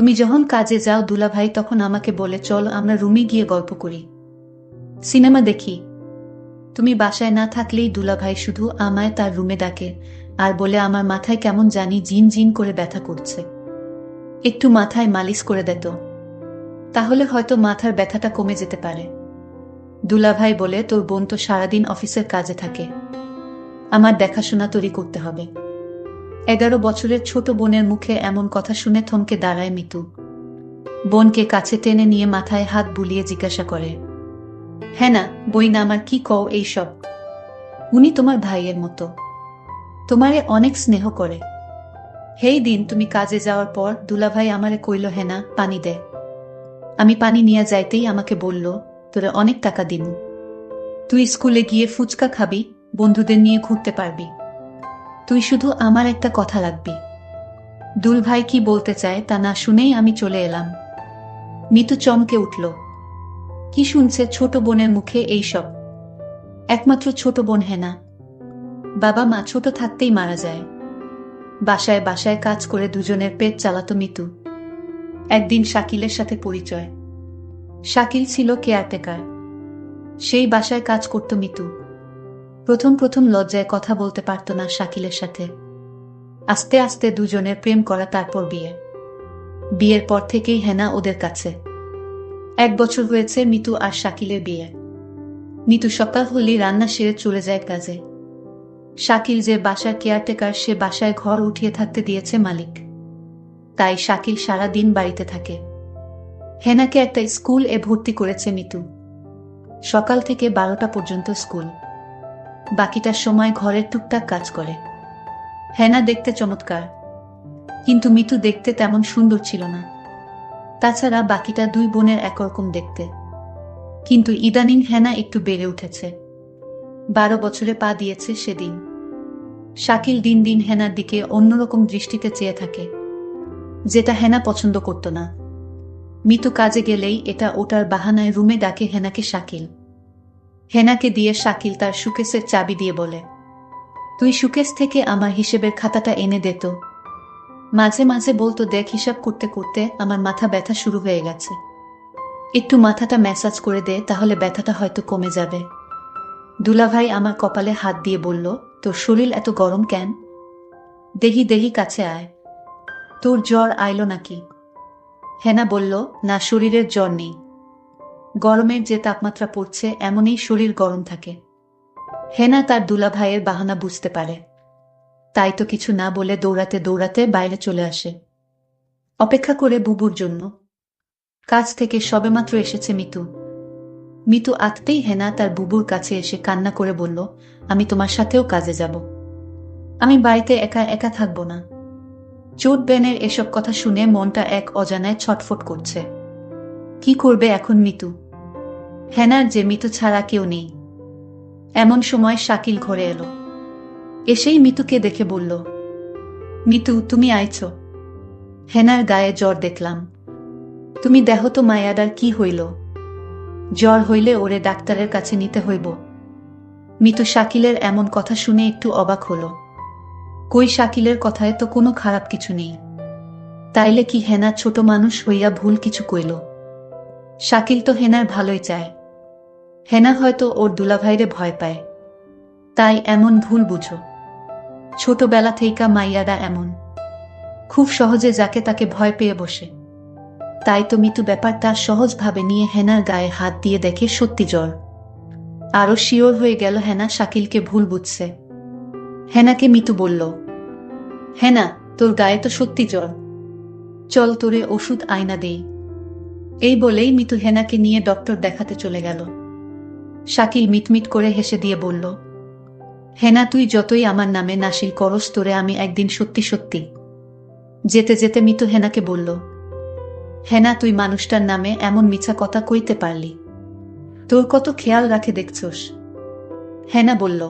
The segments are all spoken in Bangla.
তুমি যখন কাজে যাও দুলাভাই তখন আমাকে বলে চল আমরা রুমে গিয়ে গল্প করি, সিনেমা দেখি। তুমি বাসায় না থাকলেই দুলাভাই শুধু আমায় তার রুমে ডাকে আর বলে আমার মাথায় কেমন জানি জিন জিন করে ব্যথা করছে, একটু মাথায় মালিশ করে দিত, তাহলে হয়তো মাথার ব্যথাটা কমে যেতে পারে। দুলাভাই বলে তোর বোন তো সারাদিন অফিসের কাজে থাকে, আমার দেখাশোনা তৈরি করতে হবে। 11 বছরের ছোট বোনের মুখে এমন কথা শুনে থমকে দাঁড়ায় মিতু। বোনকে কাছে টেনে নিয়ে মাথায় হাত বুলিয়ে জিজ্ঞাসা করে, হ্যাঁ না বই না আমার, কি কও এইসব? উনি তোমার ভাইয়ের মতো, তোমারে অনেক স্নেহ করে। হেই দিন তুমি কাজে যাওয়ার পর দুলাভাই আমারে কইল হেনা পানি দে। আমি পানি নিয়ে যাইতেই আমাকে বলল, তোরে অনেক টাকা দিন, তুই স্কুলে গিয়ে ফুচকা খাবি, বন্ধুদের নিয়ে ঘুরতে পারবি, তুই শুধু আমার একটা কথা রাখবি। দুলভাই কি বলতে চায় তা না শুনেই আমি চলে এলাম। মিতু চমকে উঠল, কি শুনছে ছোট বোনের মুখে এইসব? একমাত্র ছোট বোন হেনা, বাবা মা ছোট থাকতেই মারা যায়। বাসায় বাসায় কাজ করে দুজনের পেট চালাতো মিতু। একদিন শাকিলের সাথে পরিচয়। শাকিল ছিল কেয়ারটেকার, সেই বাসায় কাজ করত মিতু। প্রথম প্রথম লজ্জায় কথা বলতে পারত না শাকিলের সাথে। আস্তে আস্তে দুজনের প্রেম করা, তারপর বিয়ে। বিয়ের পর থেকেই হেনা ওদের কাছে। 1 বছর হয়েছে মিতু আর শাকিলের বিয়ে। মিতু সকাল হলেই রান্না সেরে চলে যায় কাজে। শাকিল যে বাসার কেয়ারটেকার, সে বাসায় ঘর উঠিয়ে থাকতে দিয়েছে মালিক, তাই শাকিল সারা দিন বাড়িতে থাকে। হেনাকে একটা স্কুল এ ভর্তি করেছে মিতু। সকাল থেকে 12টা পর্যন্ত স্কুল, বাকিটার সময় ঘরের টুকটাক কাজ করে। হেনা দেখতে চমৎকার, কিন্তু মিতু দেখতে তেমন সুন্দর ছিল না। তাছাড়া বাকিটা দুই বোনের একরকম দেখতে। কিন্তু ইদানিং হেনা একটু বেড়ে উঠেছে, 12 বছরে পা দিয়েছে সেদিন। শাকিল দিন দিন হেনার দিকে অন্যরকম দৃষ্টিতে চেয়ে থাকে, যেটা হেনা পছন্দ করত না। মিতু কাজে গেলেই এটা ওটার বাহানায় রুমে ডাকে হেনাকে শাকিল। হেনাকে দিয়ে শাকিল তার সুকেসের চাবি দিয়ে বলে, তুই সুকেস থেকে আমার হিসেবের খাতাটা এনে দে তো। মাঝে মাঝে বলতো, দেখ হিসাব করতে করতে আমার মাথা ব্যথা শুরু হয়ে গেছে, একটু মাথাটা ম্যাসাজ করে দে, তাহলে ব্যথাটা হয়তো কমে যাবে। দুলাভাই আমার কপালে হাত দিয়ে বলল, তোর শরীর এত গরম কেন? দেহি দেহি কাছে আয়, তোর জ্বর আইলো নাকি? হেনা বলল, না শরীরের জ্বর নেই, গরমের যে তাপমাত্রা পড়ছে এমনই শরীর গরম থাকে। হেনা তার দুলাভাইয়ের বাহানা বুঝতে পারে, তাই তো কিছু না বলে দৌড়াতে দৌড়াতে বাইরে চলে আসে, অপেক্ষা করে বুবুর জন্য। কাজ থেকে সবেমাত্র এসেছে মিতু। মিতু আসতেই হেনা তার বুবুর কাছে এসে কান্না করে বলল, আমি তোমার সাথেও কাজে যাব, আমি বাড়িতে একা একা থাকবো না। চোট বেনের এসব কথা শুনে মনটা এক অজানায় ছটফট করছে। কি করবে এখন মিতু? হেনার যে মিতু ছাড়া কেউ নেই। এমন সময় শাকিল ঘরে এলো। এসেই মিতুকে দেখে বলল, মিতু তুমি আইছ? হেনার গায়ে জ্বর দেখলাম। তুমি দেহ তো মায়াডার কি হইল? জ্বর হইলে ওরে ডাক্তারের কাছে নিতে হইব। মিতু শাকিলের এমন কথা শুনে একটু অবাক হল। কই, শাকিলের কথায় তো কোনো খারাপ কিছু নেই, তাইলে কি হেনা ছোট মানুষ হইয়া ভুল কিছু কইল? শাকিল তো হেনার ভালোই চায়। হেনা হয়তো ওর দুলাভাইরে ভয় পায়, তাই এমন ভুল বুঝো। ছোটবেলা থেইকা মাইয়ারা এমন, খুব সহজে যাকে তাকে ভয় পেয়ে বসে। তাই তো মিতু ব্যাপারটা সহজভাবে নিয়ে হেনার গায়ে হাত দিয়ে দেখে সত্যি জ্বর। আরো শিওর হয়ে গেল হেনা শাকিলকে ভুল বুঝছে। হেনাকে মিতু বলল, হেনা তোর গায়ে তো সত্যি জ্বর, চল তোরে ওষুধ আইনা দেই। এই বলেই মিতু হেনাকে নিয়ে ডক্টর দেখাতে চলে গেল। শাকিল মিটমিট করে হেসে দিয়ে বলল, হেনা তুই যতই আমার নামে নাসিল করস, তোরে আমি একদিন সত্যি সত্যি। যেতে যেতে মিতু হেনাকে বলল, হেনা তুই মানুষটার নামে এমন মিছা কথা কইতে পারলি? তোর কত খেয়াল রাখে দেখছস। হেনা বলল,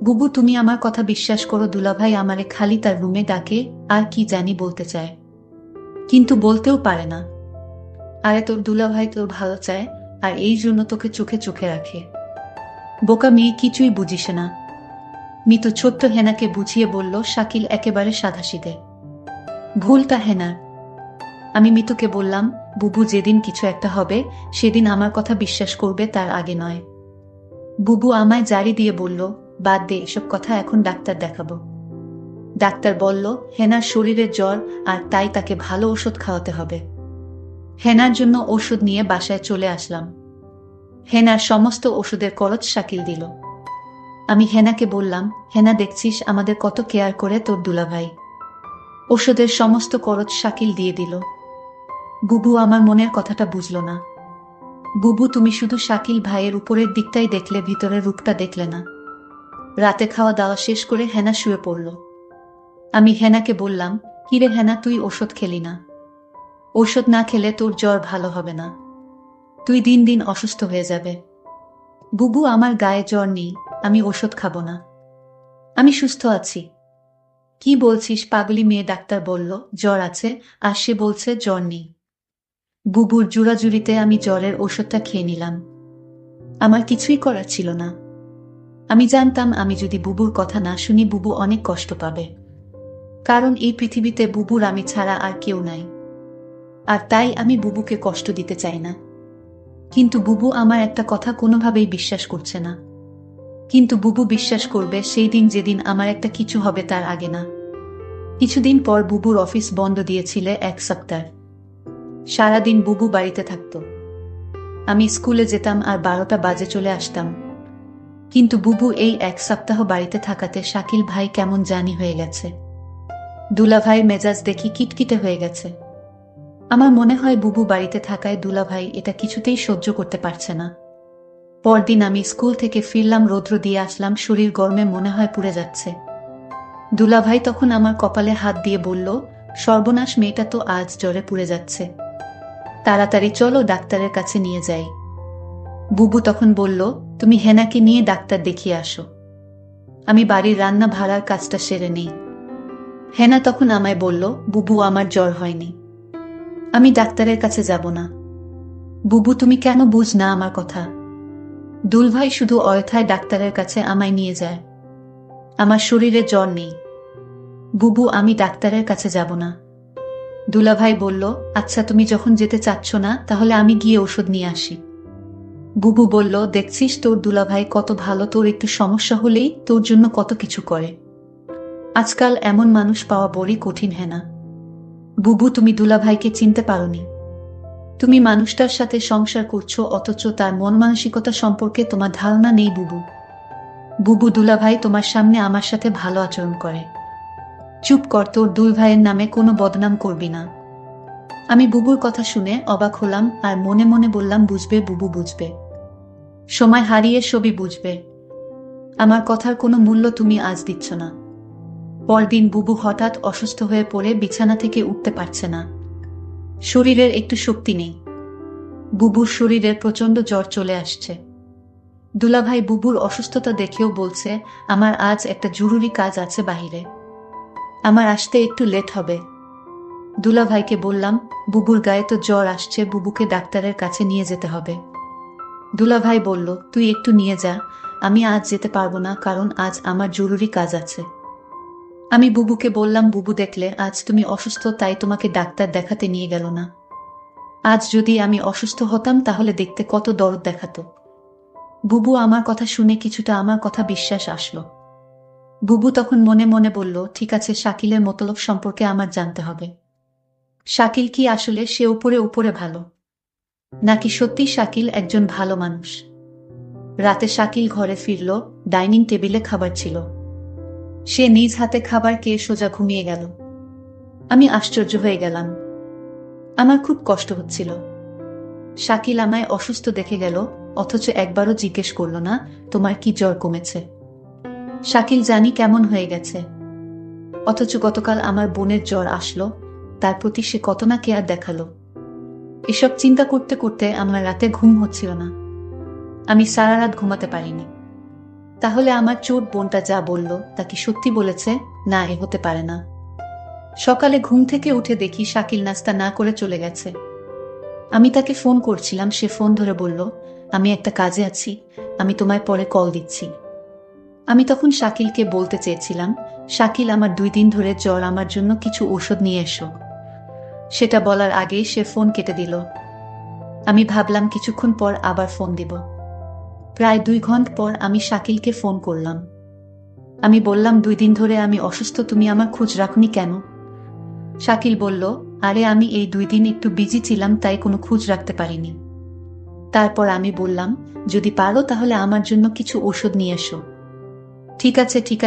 বুবু তুমি আমার কথা বিশ্বাস করো, দুলাভাই আমারে খালি তার রুমে ডাকে আর কি জানি বলতে চায়, কিন্তু বলতেও পারে না। আরে তোর দুলাভাই তোর ভালো চায়, আর এই জন্য তোকে চোখে চোখে রাখে। বোকা মেয়ে, কিছুই বুঝিস না। মিতু ছোট্ট হেনাকে বুঝিয়ে বলল, শাকিল একেবারে সাধাসিধে, ভুলটা হেনার। আমি মিতুকে বললাম, বুবু যেদিন কিছু একটা হবে সেদিন আমার কথা বিশ্বাস করবে, তার আগে নয়। বুবু আমায় জারি দিয়ে বলল, বাদ দে এসব কথা, এখন ডাক্তার দেখাবো। ডাক্তার বলল হেনার শরীরে জ্বর, আর তাই তাকে ভালো ওষুধ খাওয়াতে হবে। হেনার জন্য ওষুধ নিয়ে বাসায় চলে আসলাম। হেনার সমস্ত ওষুধের খরচ শাকিল দিল। আমি হেনাকে বললাম, হেনা দেখছিস আমাদের কত কেয়ার করে তোর দুলাভাই। ওষুধের সমস্ত খরচ শাকিল দিয়ে দিল। বুবু আমার মনের কথাটা বুঝল না। বুবু, তুমি শুধু শাকিল ভাইয়ের উপরের দিকটাই দেখলে, ভিতরের রূপটা দেখলে না। রাতে খাওয়া দাওয়া শেষ করে হেনা শুয়ে পড়ল। আমি হেনাকে বললাম, কিরে হেনা, তুই ওষুধ খেলি না? ওষুধ না খেলে তোর জ্বর ভালো হবে না, তুই দিন দিন অসুস্থ হয়ে যাবে। বুবু, আমার গায়ে জ্বর নেই, আমি ওষুধ খাবো না, আমি সুস্থ আছি। কি বলছিস পাগলি মেয়ে? ডাক্তার বলল জ্বর আছে, আর সে বলছে জ্বর নেই। বুবুর জোরাজুরিতে আমি জ্বরের ওষুধটা খেয়ে নিলাম। আমার কিছুই করার ছিল না। আমি জানতাম আমি যদি বুবুর কথা না শুনি বুবু অনেক কষ্ট পাবে, কারণ এই পৃথিবীতে বুবুর আমি ছাড়া আর কেউ নাই। আর তাই আমি বুবুকে কষ্ট দিতে চাই না। কিন্তু বুবু আমার একটা কথা কোনোভাবেই বিশ্বাস করছে না। কিন্তু বুবু বিশ্বাস করবে সেই দিন, যেদিন আমার একটা কিছু হবে, তার আগে না। কিছুদিন পর বুবুর অফিস বন্ধ দিয়েছিল 1 সপ্তাহ। সারাদিন বুবু বাড়িতে থাকত। আমি স্কুলে যেতাম আর 12টা বাজে চলে আসতাম। কিন্তু বুবু এই 1 সপ্তাহ বাড়িতে থাকাতে শাকিল ভাই কেমন জানি হয়ে গেছে। দুলাভাইয়ের মেজাজ দেখি কিটকিটে হয়ে গেছে। আমার মনে হয় বুবু বাড়িতে থাকায় দুলাভাই এটা কিছুতেই সহ্য করতে পারছে না। পরদিন আমি স্কুল থেকে ফিরলাম, রৌদ্র দিয়ে আসলাম, শরীর গরমে মনে হয় পুড়ে যাচ্ছে। দুলাভাই তখন আমার কপালে হাত দিয়ে বলল, সর্বনাশ, মেয়েটা তো আজ জ্বরে পুড়ে যাচ্ছে, তাড়াতাড়ি চলো ডাক্তারের কাছে নিয়ে যাই। বুবু তখন বলল, তুমি হেনাকে নিয়ে ডাক্তার দেখিয়ে আসো, আমি বাড়ির রান্না ভাড়ার কাজটা সেরে নেই। হেনা তখন আমায় বলল, বুবু আমার জ্বর হয়নি, আমি ডাক্তারের কাছে যাব না। বুবু, তুমি কেন বুঝ না আমার কথা? দুলভাই শুধু অয়থায় ডাক্তারের কাছে আমায় নিয়ে যায়, আমার শরীরে জ্বর নেই। বুবু, আমি ডাক্তারের কাছে যাব না। দুলাভাই বলল, আচ্ছা তুমি যখন যেতে চাচ্ছ না, তাহলে আমি গিয়ে ওষুধ নিয়ে আসি। বুবু বলল, দেখছিস তোর দুলাভাই কত ভালো, তোর একটু সমস্যা হলেই তোর জন্য কত কিছু করে। আজকাল এমন মানুষ পাওয়া বড়ই কঠিন। হেনা, বুবু, তুমি দুলাভাইকে চিনতে পারোনি। তুমি মানুষটার সাথে সংসার করছো, অথচ তার মন মানসিকতা সম্পর্কে তোমার ধারণা নেই। বুবু, বুবু, দুলাভাই তোমার সামনে আমার সাথে ভালো আচরণ করে। চুপ কর, তোর দুই ভাইয়ের নামে কোনো বদনাম করবি না। আমি বুবুর কথা শুনে অবাক হলাম আর মনে মনে বললাম, বুঝবে বুবু, বুঝবে, সময় হারিয়ে সবই বুঝবে। আমার কথার কোনো মূল্য তুমি আজ দিচ্ছ না। পরদিন বুবু হঠাৎ অসুস্থ হয়ে পড়ে বিছানা থেকে উঠতে পারছে না, শরীরের একটু শক্তি নেই। বুবুর শরীরে প্রচণ্ড জ্বর চলে আসছে। দুলাভাই বুবুর অসুস্থতা দেখেও বলছে, আমার আজ একটা জরুরি কাজ আছে বাহিরে, আমার আসতে একটু লেট হবে। দুলাভাইকে বললাম, বুবুর গায়ে তো জ্বর আসছে, বুবুকে ডাক্তারের কাছে নিয়ে যেতে হবে। দুলাভাই বলল, তুই একটু নিয়ে যা, আমি আজ যেতে পারবো না, কারণ আজ আমার জরুরি কাজ আছে। আমি বুবুকে বললাম, বুবু দেখলে আজ তুমি অসুস্থ, তাই তোমাকে ডাক্তার দেখাতে নিয়ে গেল না। আজ যদি আমি অসুস্থ হতাম তাহলে দেখতে কত দরদ দেখাতো। বুবু আমার কথা শুনে কিছুটা আমার কথা বিশ্বাস আসলো। বুবু তখন মনে মনে বলল, ঠিক আছে, শাকিলের মতলব সম্পর্কে আমার জানতে হবে। শাকিল কি আসলে সে উপরে উপরে ভালো, নাকি সত্যি শাকিল একজন ভালো মানুষ? রাতে শাকিল ঘরে ফিরল, ডাইনিং টেবিলে খাবার ছিল। সে নিজ হাতে খাবার খেয়ে সোজা ঘুমিয়ে গেল। আমি আশ্চর্য হয়ে গেলাম, আমার খুব কষ্ট হচ্ছিল। শাকিল আমায় অসুস্থ দেখে গেল, অথচ একবারও জিজ্ঞেস করল না, তোমার কি জ্বর কমেছে? শাকিল জানি কেমন হয়ে গেছে, অথচ গতকাল আমার বোনের জ্বর আসলো, তার প্রতি সে কত না কেয়ার দেখালো। এসব চিন্তা করতে করতে আমার রাতে ঘুম হচ্ছিল না, আমি সারা রাত ঘুমাতে পারিনি। তাহলে আমার চোট বোনটা যা বলল তা কি সত্যি বলেছে? না, এ হতে পারে না। সকালে ঘুম থেকে উঠে দেখি শাকিল নাস্তা না করে চলে গেছে। আমি তাকে ফোন করছিলাম, সে ফোন ধরে বলল, আমি একটা কাজে আছি, আমি তোমায় পরে কল দিচ্ছি। আমি তখন শাকিলকে বলতে চেয়েছিলাম, শাকিল, আমার 2 দিন ধরে জ্বর, আমার জন্য কিছু ঔষধ নিয়ে এসো। সেটা বলার আগেই সে ফোন কেটে দিল। আমি ভাবলাম কিছুক্ষণ পর আবার ফোন দিব। প্রায় 2 ঘন্টা পর আমি শাকিলকে ফোন করলাম। আমি বললাম, 2 দিন ধরে আমি অসুস্থ, তুমি আমার খোঁজ রাখনি কেন? শাকিল বলল, আরে আমি এই 2 দিন একটু বিজি ছিলাম, তাই কোনো খোঁজ রাখতে পারিনি। তারপর আমি বললাম, যদি পারো তাহলে আমার জন্য কিছু ওষুধ নিয়ে এসো। ঠিক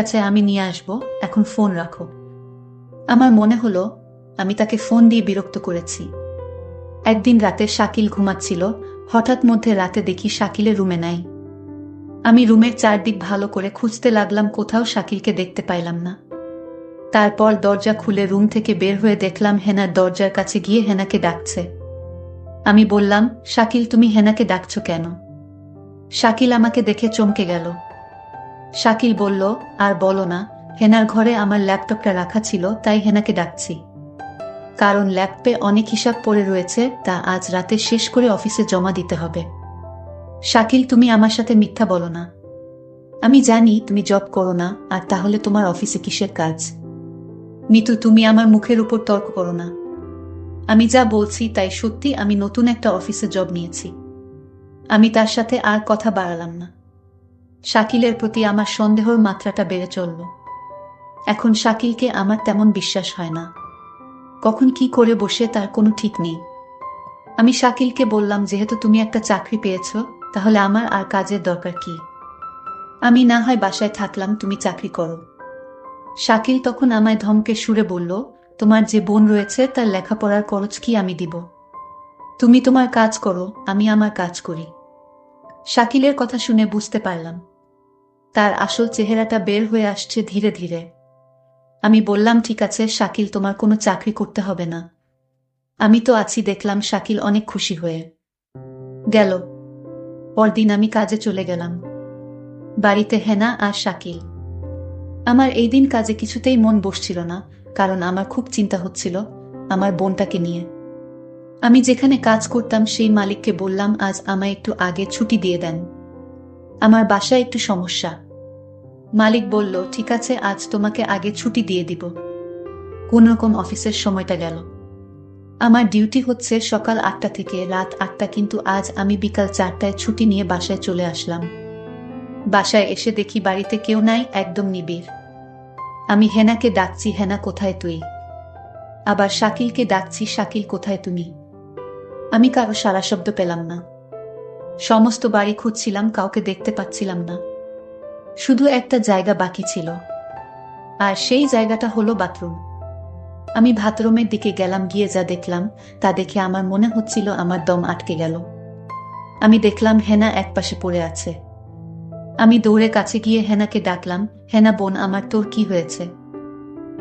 আছে, আমি নিয়ে আসব, এখন ফোন রাখো। আমার মনে হলো আমি তাকে ফোন দিয়ে বিরক্ত করেছি। একদিন রাতে শাকিল ঘুমাচ্ছিল, হঠাৎ মধ্যে রাতে দেখি শাকিলের রুমে নাই। আমি রুমের চারদিক ভালো করে খুঁজতে লাগলাম, কোথাও শাকিলকে দেখতে পাইলাম না। তারপর দরজা খুলে রুম থেকে বের হয়ে দেখলাম হেনার দরজার কাছে গিয়ে হেনাকে ডাকছে। আমি বললাম, শাকিল তুমি হেনাকে ডাকছো কেন? শাকিল আমাকে দেখে চমকে গেল। শাকিল বলল, আর বলো না, হেনার ঘরে আমার ল্যাপটপটা রাখা ছিল, তাই হেনাকে ডাকছি। কারণ ল্যাপটপে অনেক হিসাব পড়ে রয়েছে, তা আজ রাতে শেষ করে অফিসে জমা দিতে হবে। শাকিল তুমি আমার সাথে মিথ্যা বলো না। আমি জানি তুমি জব করো না, আর তাহলে তোমার অফিসে কিসের কাজ? মিতু তুমি আমার মুখের উপর তর্ক করো না। আমি যা বলছি তাই সত্যি, আমি নতুন একটা অফিসে জব নিয়েছি। আমি তার সাথে আর কথা বাড়ালাম না। শাকিলের প্রতি আমার সন্দেহর মাত্রাটা বেড়ে চলল। এখন শাকিলকে আমার তেমন বিশ্বাস হয় না। কখন কি করে বসে তার কোনো ঠিক নেই। আমি শাকিলকে বললাম, যেহেতু তুমি একটা চাকরি পেয়েছ, তাহলে আমার আর কাজের দরকার কি? আমি না হয় বাসায় থাকলাম, তুমি চাকরি করো। শাকিল তখন আমায় ধমকে সুরে বলল, তোমার যে বোন রয়েছে তার লেখাপড়ার খরচ কি আমি দিব? তুমি তোমার কাজ করো, আমি আমার কাজ করি। শাকিলের কথা শুনে বুঝতে পারলাম তার আসল চেহারাটা বের হয়ে আসছে ধীরে ধীরে। আমি বললাম, ঠিক আছে শাকিল, তোমার কোনো চাকরি করতে হবে না, আমি তো আছি। দেখলাম শাকিল অনেক খুশি হয়ে গেল। পরদিন আমি কাজে চলে গেলাম। বাড়িতে হেনা আর শাকিল। আমার এই দিন কাজে কিছুতেই মন বসছিল না, কারণ আমার খুব চিন্তা হচ্ছিল আমার বোনটাকে নিয়ে। আমি যেখানে কাজ করতাম সেই মালিককে বললাম, আজ আমায় একটু আগে ছুটি দিয়ে দেন, আমার বাসায় একটু সমস্যা। মালিক বলল, ঠিক আছে, আজ তোমাকে আগে ছুটি দিয়ে দিব। কোনরকম অফিসের সময়টা গেল। আমার ডিউটি হচ্ছে সকাল 8টা থেকে রাত 8টা, কিন্তু আজ আমি বিকাল 4টায় ছুটি নিয়ে বাসায় চলে আসলাম। বাসায় এসে দেখি বাড়িতে কেউ নাই, একদম নিবিড়। আমি হেনাকে ডাকছি, হেনা কোথায় তুই? আবার শাকিলকে ডাকছি, শাকিল কোথায় তুমি? আমি কারো সারা শব্দ পেলাম না। সমস্ত বাড়ি খুঁজছিলাম, কাউকে দেখতে পাচ্ছিলাম না। শুধু একটা জায়গা বাকি ছিল, আর সেই জায়গাটা হলো বাথরুম। আমি বাথরুমের দিকে গেলাম, গিয়ে যা দেখলাম তা দেখে আমার মনে হচ্ছিল আমার দম আটকে গেল। আমি দেখলাম হেনা একপাশে পড়ে আছে। আমি দৌড়ে কাছে গিয়ে হেনাকে ডাকলাম, হেনা বোন আমার, তোর কি হয়েছে?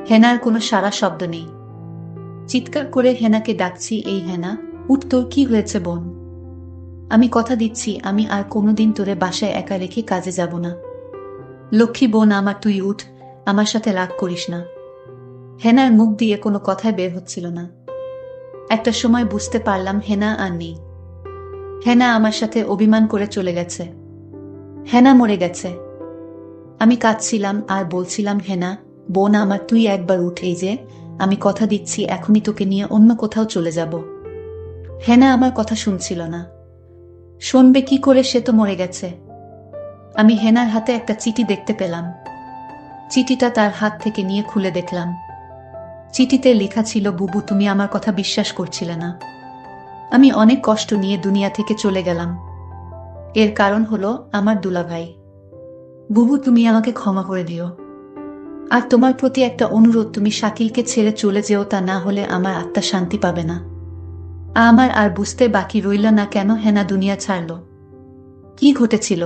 হেনার কোনো সারা শব্দ নেই। চিৎকার করে হেনাকে ডাকছি, এই হেনা, উঠ, তোর কি হয়েছে বোন? আমি কথা দিচ্ছি আমি আর কোনোদিন তোরে বাসায় একা রেখে কাজে যাব না। লক্ষ্মী বোন আমার, তুই উঠ, আমার সাথে রাগ করিস না। হেনার মুখ দিয়ে কোনো কথাই বের হচ্ছিল না। একটা সময় বুঝতে পারলাম হেনা আর নেই। হেনা আমার সাথে অভিমান করে চলে গেছে। হেনা মরে গেছে। আমি কাঁদছিলাম আর বলছিলাম, হেনা বোন আমার, তুই একবার উঠ, এই যে আমি কথা দিচ্ছি এখনই তোকে নিয়ে অন্য কোথাও চলে যাব। হেনা আমার কথা শুনছিল না। শুনবে কি করে, সে তো মরে গেছে। আমি হেনার হাতে একটা চিঠি দেখতে পেলাম। চিঠিটা তার হাত থেকে নিয়ে খুলে দেখলাম। চিঠিতে লেখা ছিল, বুবু তুমি আমার কথা বিশ্বাস করছিলে না। আমি অনেক কষ্ট নিয়ে দুনিয়া থেকে চলে গেলাম। এর কারণ হলো আমার দুলাভাই। বুবু তুমি আমাকে ক্ষমা করে দিও। আর তোমার প্রতি একটা অনুরোধ, তুমি শাকিলকে ছেড়ে চলে যেও, তা না হলে আমার আত্মা শান্তি পাবে না। আমার আর বুঝতে বাকি রইল না কেন হেনা দুনিয়া ছাড়ল। কি ঘটেছিল?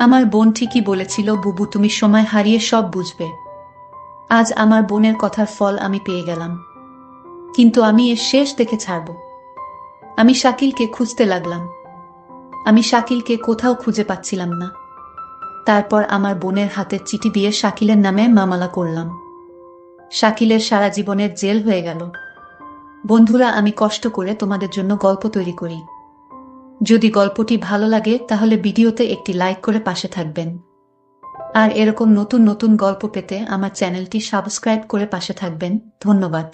আমার বোন ঠিকই বলেছিল, বুবু তুমি সময় হারিয়ে সব বুঝবে। আজ আমার বোনের কথার ফল আমি পেয়ে গেলাম, কিন্তু আমি এর শেষ দেখে ছাড়ব। আমি শাকিলকে খুঁজতে লাগলাম। আমি শাকিলকে কোথাও খুঁজে পাচ্ছিলাম না। তারপর আমার বোনের হাতের চিঠি দিয়ে শাকিলের নামে মামলা করলাম। শাকিলের সারা জীবনের জেল হয়ে গেল। বন্ধুরা, আমি কষ্ট করে তোমাদের জন্য গল্প তৈরি করি। যদি গল্পটি ভালো লাগে তাহলে ভিডিওতে একটি লাইক করে পাশে থাকবেন। আর এরকম নতুন নতুন গল্প পেতে আমার চ্যানেলটি সাবস্ক্রাইব করে পাশে থাকবেন। ধন্যবাদ।